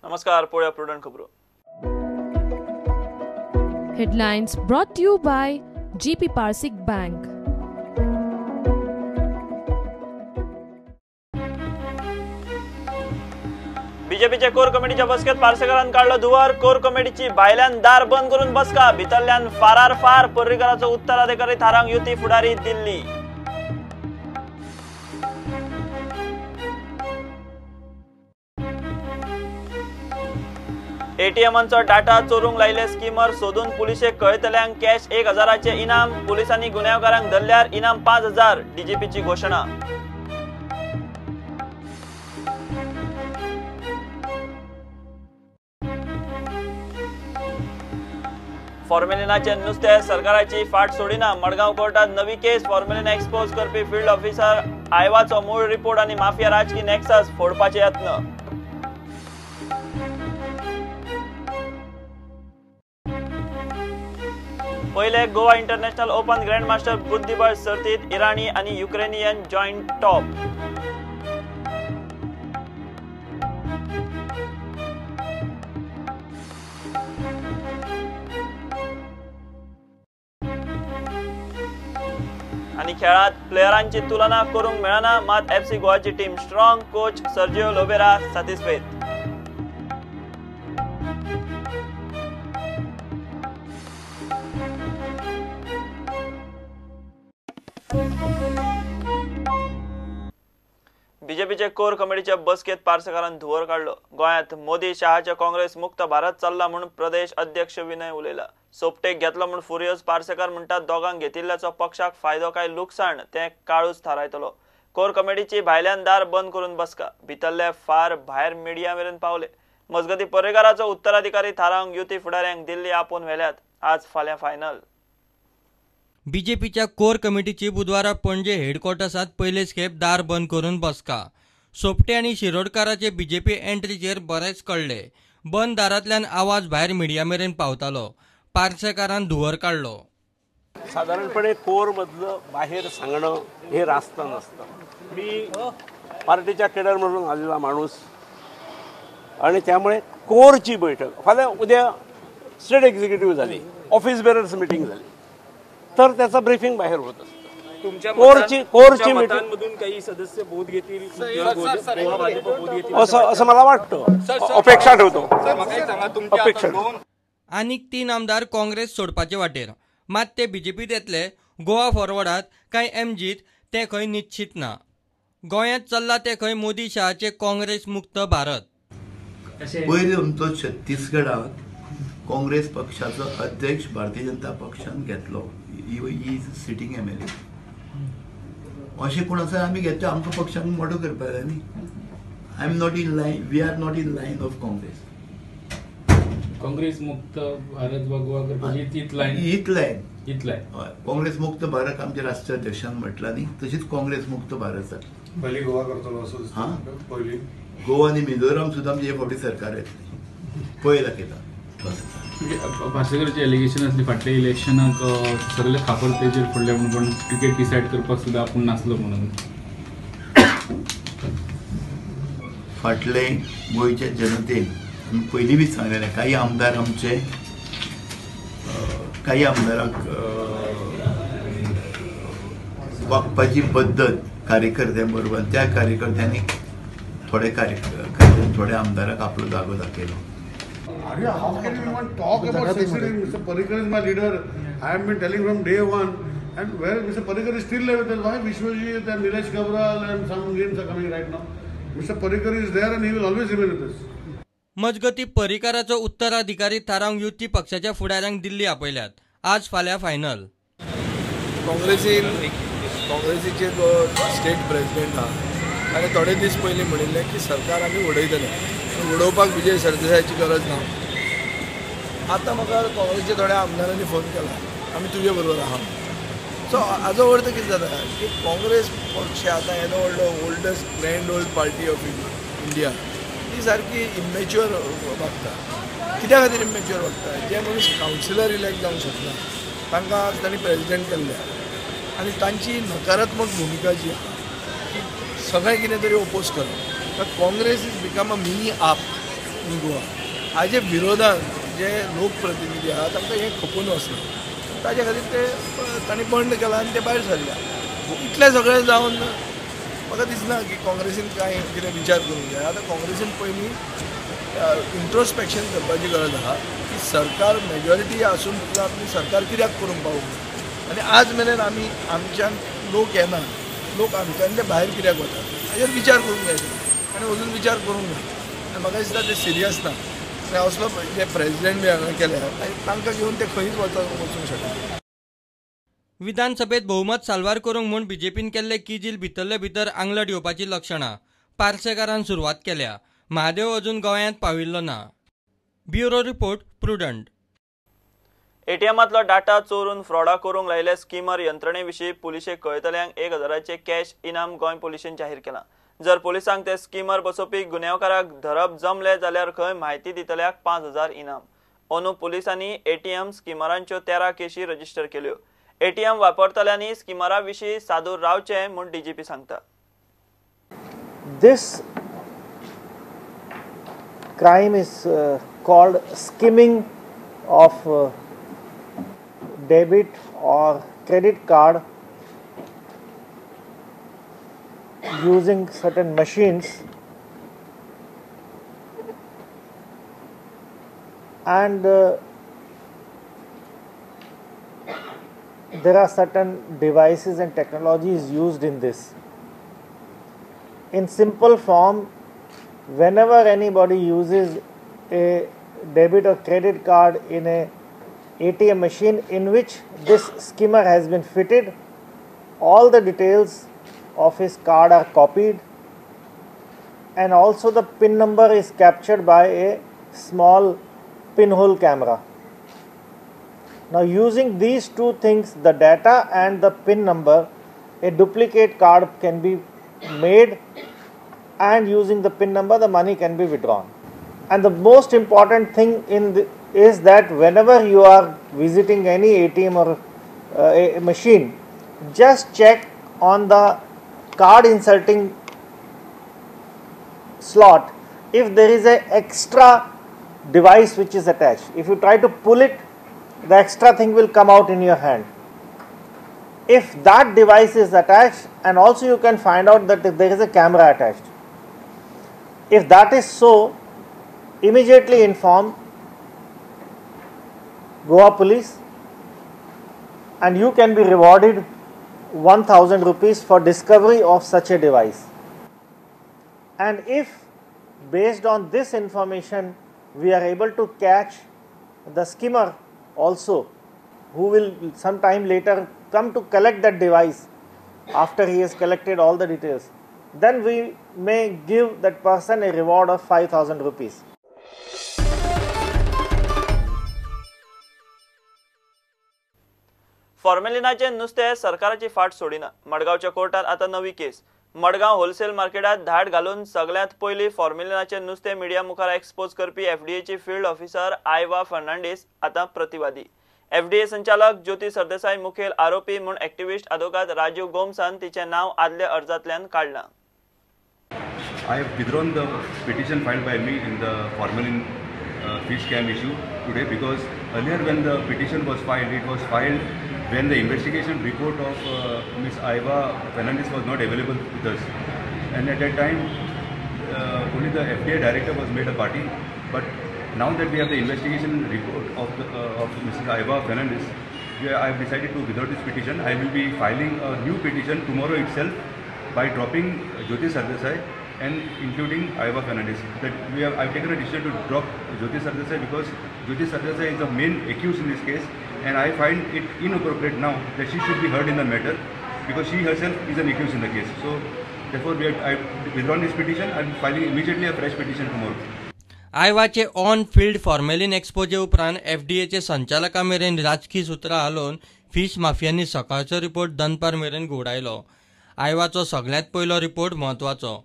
नमस्कार, पळया प्रुडंट खबरो. Headlines brought to you by GP Parsik Bank. बीजेपीच्या कोर कमिटीच्या बसकेत पार्सेकरांनी काढलं धुवर. कोर कमिटीची भायल्यान दार बंद करून बसका. भितरल्यान फार पर्रीकराचो उत्तराधिकारी थारावंक युती फुडारी दिल्ली. एटीएमांचो डाटा चोरूंक लायले स्कीमर सोदून पुलिशेक कळयतल्यांक कॅश 1000चे इनाम. पुलिसांनी गुन्यांवकारांक धरल्यार इनाम 5000. डीजीपीची घोषणा. फॉर्मेलिनाचे नुस्ते सरकाराची फाट सोडिना. मडगांव कोर्टात नवी केस. फॉर्मेलिन एक्सपोज करपी फील्ड ऑफिसर आयवाचो मूळ रिपोर्ट आणि माफिया राजकी नेक्सस फोडपाचे यत्न. पहिले गोवा इंटरनॅशनल ओपन ग्रँडमास्टर बुद्धिबळ सर्तीत इराणी आणि युक्रेनियन जॉईंट टॉप. आणि खेळात प्लेयरांची तुलना करूंक मेळना. मात एफसी गोवाची team strong. Coach Sergio Lobera satisfied. बीजेपीचे कोर कमिटीच्या बसकेत पार्सेकरांनी धुवर काढलो. गोंयांत मोदी शहाचे काँग्रेस मुक्त भारत चल्ला म्हणून प्रदेश अध्यक्ष विनय उलयला. सोपटेक घेतलो म्हणून फुरियस पार्सेकर म्हणटात दोगांक घेतिल्ल्याचो पक्षाक फायदो काय लुकसाण ते काळूच थारायतलो. कोर कमिटीची भायल्यान दार बंद करून बसका. भितरले भायर मिडिया मेरेन पावले. मजगती पर्रीकराचो उत्तराधिकारी थारावंक युती फुडाऱ्यांक दिल्ली आपोवन व्हेल्यात. आज फाल्यां फायनल. बीजेपीच्या कोर कमिटीची बुधवारा पणजे हेडक्वार्टर्सात पयलेच खेप दार बंद करून बसका. सोपटे आणि शिरोडकाराचे बीजेपी एंट्रीचेर बरेच कळले. बंद दारांतल्यान आवाज भायर मिडिया मेरेन पावतालो. पार्सेकारान धुवर काढलो. साधारणपणे कोर मधलं बाहेर सांगणं हे रास्त नसतं. मी पार्टीच्या केडर म्हणून आलेला माणूस आणि त्यामुळे कोरची बैठक फाल्यां उद्या स्टेट एक्झिक्युटिव्ह झाली, ऑफिस बेरर्स मिटिंग झाली, तर त्याचा ब्रीफिंग बाहेर होत असतं. कोरची मीटिंगमधून काही सदस्य बोध घेतील असं मला वाटतं. अपेक्षा ठेवतो. आनीक 3 आमदार काँग्रेस सोडपाचे वाटेर. मात ते बीजेपीत येतले. गोवा फॉरवर्डात काय एमजीत ते खंय निश्चित ना. गोंयांत चल्ला ते खंय मोदी शहाचे काँग्रेस मुक्त भारत. पयलीं आमचो छत्तीसगडात काँग्रेस पक्षाचो अध्यक्ष भारतीय जनता पक्षान घेतलो. ही सिटींग MLA अशें कोण आसा आमी घेता. आमकां पक्षाक मोठो करपाक जाय न्ही. I am not in line. We are not in line of Congress. Congress मुक्त भारत गोवा करपाची हीच लायन. हय, काँग्रेस मुक्त भारत आमच्या राष्ट्रीय अध्यक्षान म्हटलां न्ही, तशीच काँग्रेस मुक्त भारत जातली. पयली गोवा करतलो असो. पयली गोवा आनी मिझोराम सुद्दां आमचे फावटी सरकार येतली. पळयला केला. पार्सेकरचे एलिगेशन असले फाटल्या इलेक्शनाक सगळे खापर तेजेर पडले म्हणून टिकेट डिसायड करपाक सुद्दां आपूण नासलो म्हणून. फाटले गोंयच्या जनतेन आमी पयलीं बी सांगलेलें काही आमदार आमचे काही आमदारांक वागपाची पद्दत कार्यकर्त्यां बरोबर त्या कार्यकर्त्यांनी थोड्या आमदाराक आपलो जागो दाखयलो. How can anyone talk about succeeding? Mr. Parrikar is my leader. I have been telling from day one. And where Mr. Parrikar is still there with us. Why Vishwajit and Nilesh Gabral and some names are coming right now? Mr. Parrikar is there and he will always remain with us. मजगती पर्रीकराचो उत्तराधिकारी थारावंक युती पक्षाच्या फुडाऱ्यांक दिल्ली आपयल्यात. आज फाल्यां final. काँग्रेसीचे जो state president आहा ताणें थोडे दीस पयलीं म्हणिल्लें की सरकार आमी उडयतले. उडोवपाक विजय सरदेसायाची गरज ना. आतां म्हाका काँग्रेसच्या थोड्या आमदारांनी फोन केला, आमी तुजे बरोबर आहा. सो हाजो अर्थ कितें जाता की काँग्रेस पक्ष आतां येदो व्हडलो oldest grand old party of India ती सारकी इमॅच्युअर वागता. कित्या खातीर इमॅच्युअर वागता? जे मनीस कावन्सिलर इलेक्ट जावंक शकना तांकां तांणी प्रेजिडेंट केल्ले आनी तांची नकारात्मक भुमिका जी आहा की सगळें कितें तरी ओपोज करप. Congress is become a mini आप इन गोवा हाजे विरोधात जे लोकप्रतिनिधी आहात तांकां हें खपून वचना ताजे खातीर ते तांणी बंड केला आनी ते भायर सरल्या इतलें सगळें जावन म्हाका दिसना की काँग्रेसीन कांय कितें विचार करूंक जाय आतां काँग्रेसीन पयलीं इंट्रोस्पेक्शन करपाची गरज आहा की सरकार मेजॉरिटी आसून सुद्दां आपली सरकार कित्याक करूंक पावूंक आनी आज मेरेन आमी आमच्यान लोक येना लोक आमच्यान भायर कित्याक वतात हाजेर विचार करूंक जाय आनी अजून विचार करूंक ना आनी म्हाका दिसता ते सिरियस ना असलो जे प्रेसिडेंट बी हांगा केल्या तांकां घेवन ते खंयच वचूंक शकना. विधानसभेत बहुमत साल्वार करूंक म्हूण बीजेपीन केल्ले किजील भितरले भितर आंगलट येवपाची लक्षणां पार्सेकारान सुरवात केल्या. महादेव अजून गोंयांत पाविल्लो ना. Bureau report Prudent. एटीएमांतलो डाटा चोरून फ्रॉडा करूंक लायिल्ले स्किमर यंत्रणेविशीं पुलिशेक कळयतल्यांक 1000चे कॅश इनाम गोंय पुलिशेन जाहीर केलां. जर पुलिसांक ते स्किमर बसोवपी गुन्यांवकाराक धरप जमले जाल्यार खंय म्हायती दितल्याक 5000 इनाम. अंदू पुलिसांनी एटीएम स्किमरांच्यो 13 केशी रजिस्टर केल्यो. एटीएम वापरतल्यांनी स्किमरा विशीं सादूर रावचें म्हूण डीजीपी सांगता. This crime is called skimming of debit or credit card using certain machines, and there are certain devices and technologies used in this. In simple form, whenever anybody uses a debit or credit card in a ATM machine in which this skimmer has been fitted, all the details of his card are copied, and also the PIN number is captured by a small pinhole camera. Now, using these two things, the data and the PIN number, a duplicate card can be made, and using the PIN number the money can be withdrawn. And the most important thing is that whenever you are visiting any ATM or a machine, just check on the card inserting slot if there is an extra device which is attached. If you try to pull it, the extra thing will come out in your hand. If that device is attached, and also you can find out that there is a camera attached. If that is so, immediately inform Goa Police and you can be rewarded 1000 rupees for discovery of such a device. And if based on this information we are able to catch the skimmer also, who will sometime later come to collect that device after he has collected all the details, then we may give that person a reward of 5000 rupees. फॉर्मेलिनाचे नुस्तें सरकाराची फाट सोडिना. मडगांवच्या कोर्टात आता नवी केस. Madgaon wholesale मार्केटात धाड घालून सगळ्यात पयलीं फॉर्मेलिनाचे नुस्तें मिडिया मुखार एक्सपोज करपी एफडीएची फील्ड ऑफिसर आयवा फर्नांडीस आता प्रतिवादी. एफडीए संचालक ज्योती सरदेसाई मुखेल आरोपी म्हूण एक्टिविस्ट अदवोगात राजीव गोमसान तिचें नाव आदल्या अर्जांतल्यान काडलां. I have withdrawn the petition filed by me in the formalin fish scam issue today because earlier when the petition was filed, it was filed when the investigation report of Ms. Aiva Fernandez was not available with us, and at that time only the FDA director was made a party. But now that we have the investigation report of Mrs. Aiva Fernandez, I have decided to withdraw this petition. I will be filing a new petition tomorrow itself by dropping Jyoti Sardesai and including Aiva Fernandez. I've taken a decision to drop Jyoti Sardesai because Jyoti Sardesai is the main accused in this case, and I find it inappropriate now that she should be heard in the matter because she herself is an accused in the case. So therefore I've withdrawn this petition. I'm filing immediately a fresh petition tomorrow. आयवाचे on field formalin expose उपरांत एफडीएचे संचालका मेरेन राजकीय सुत्रां हालोवन fish माफियांनी सकाळचो report दनपार मेरेन घोडायलो. आयवाचो सगळ्यांत पयलो रिपोर्ट म्हत्वाचो.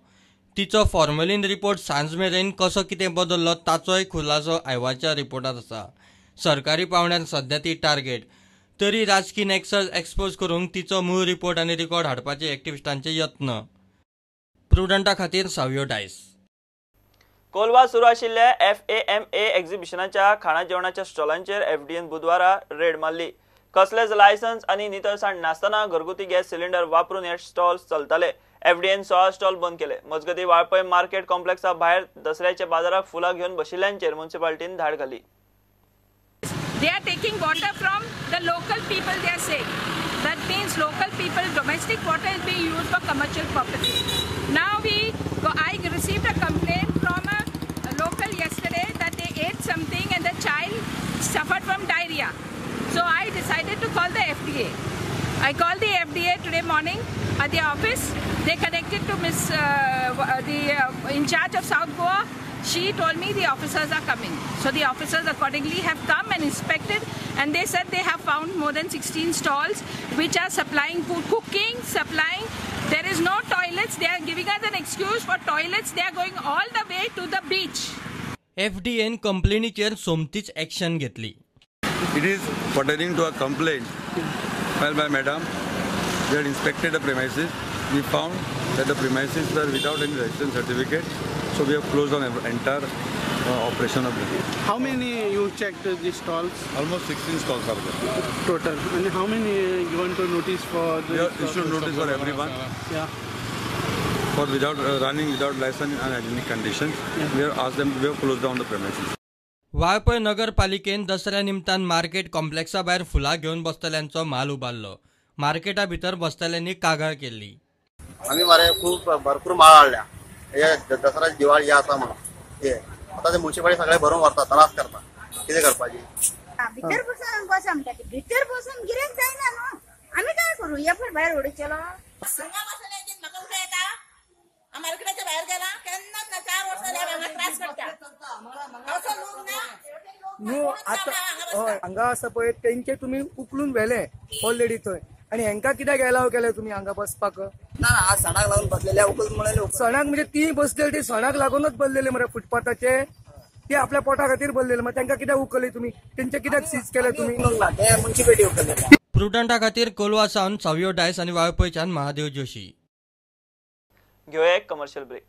तिचो फॉर्मेलिन रिपोर्ट सांज मेरेन कसो कितें बदल्लो ताचोय खुलासो आयवाच्या रिपोर्टांत आसा. सरकारी पावंड्यार सध्या ती टार्गेट. तरी राजकीय नॅक्सल्स एक्सपोज करूंक तिचो मूळ रिपोर्ट आनी रिकॉर्ड हाडपाचे एक्टिविस्टांचे यत्न. प्रुडंटा खातीर सावयो डायस. कोलवा सुरू आशिल्ल्या FAMA एक्झिबिशनाच्या खाणा जेवणाच्या स्टॉलांचेर FDAन बुधवारा रेड मारली. कसलेच लायसन्स आणि नितळसाण नासतना घरगुती गॅस सिलिंडर वापरून हे स्टॉल्स चलताले. FDAन 16 स्टॉल बंद केले. मजगती वाळपय मार्केट कॉम्प्लेक्सा भायर दसऱ्याच्या बाजाराक फुलां घेवन बशिल्ल्यांचेर म्युनिसिपालिटीन धाड घाली. They are taking water from the local people, they are saying. That means local people, domestic water is being used for commercial purposes. Now I received a complaint from a local yesterday that they ate something and the child suffered from diarrhea. So I decided to call the FDA. I called the FDA today morning at the office. They connected to the in charge of South Goa. She told me the officers are coming. So the officers accordingly have come and inspected, and they said they have found more than 16 stalls which are supplying food, cooking, supplying. There is no toilets. They are giving us an excuse for toilets. They are going all the way to the beach. FDAन कंप्लेनीचेर सोमतीच action घेतली. It is pertaining to a complaint filed by Madam. We had inspected the premises. We found that the premises were without any resident certificate. So we have closed down entire operation of the. How many you checked the stalls? Almost 16 stalls are there. Total. And how many given to notice for the? We have issued notice for everyone. Yeah. For without running without license and hygienic conditions. Yeah. We have asked them. We have closed down the premises. वाळपय नगरपालिकेन दसऱ्या निमतान market कॉम्प्लेक्सा भायर फुलां घेवन बसतल्यांचो माल उबारलो. Marketa भितर बसतल्यांनी कागाळ केली. आम्ही मरे खूप भरपूर माळ हाडल्या. हे दसऱ्याची दिवाळी या आता म्हणून हे आता ते म्युनिसिपालिटी सगळे भरून व्हरता त्रास करता कितें करपाची भितर बसून बस आमच्या भितर बसून गिरेक जायना न्हू आम्ही काय करू या पण बाहेर उडीचेलो संगा बसून येतात म्हाका उठे येता मार्केटाच्या बाहेर गेला केन्ना ना 4 वर्सां जाले हांगा त्रास करता असो लोक ना न्हू आता हय हांगा आसा पळय तेंचे तुमी उकलून व्हेले ऑलरेडी थंय आणि हेंका कित्याक एलाव केले तुम्ही हांगा बसपाक ना आज सणाक लागून बसलेले उकल म्हणले सणाक म्हणजे ती बसलेली ती सणाक लागूनच बसलेले मरे फुटपाथाचे ते आपल्या पोटा खातीर बसलेले मग तांकां कित्याक उकली तुम्ही तेंचे कित्याक सीज केले तुम्ही म्युनिसिपालिटी उकलले. प्रुडंटा खातीर कोलवा सावन सावयो डायस आणि वाळपयच्यान महादेव जोशी. घेऊया एक कमर्शियल ब्रेक.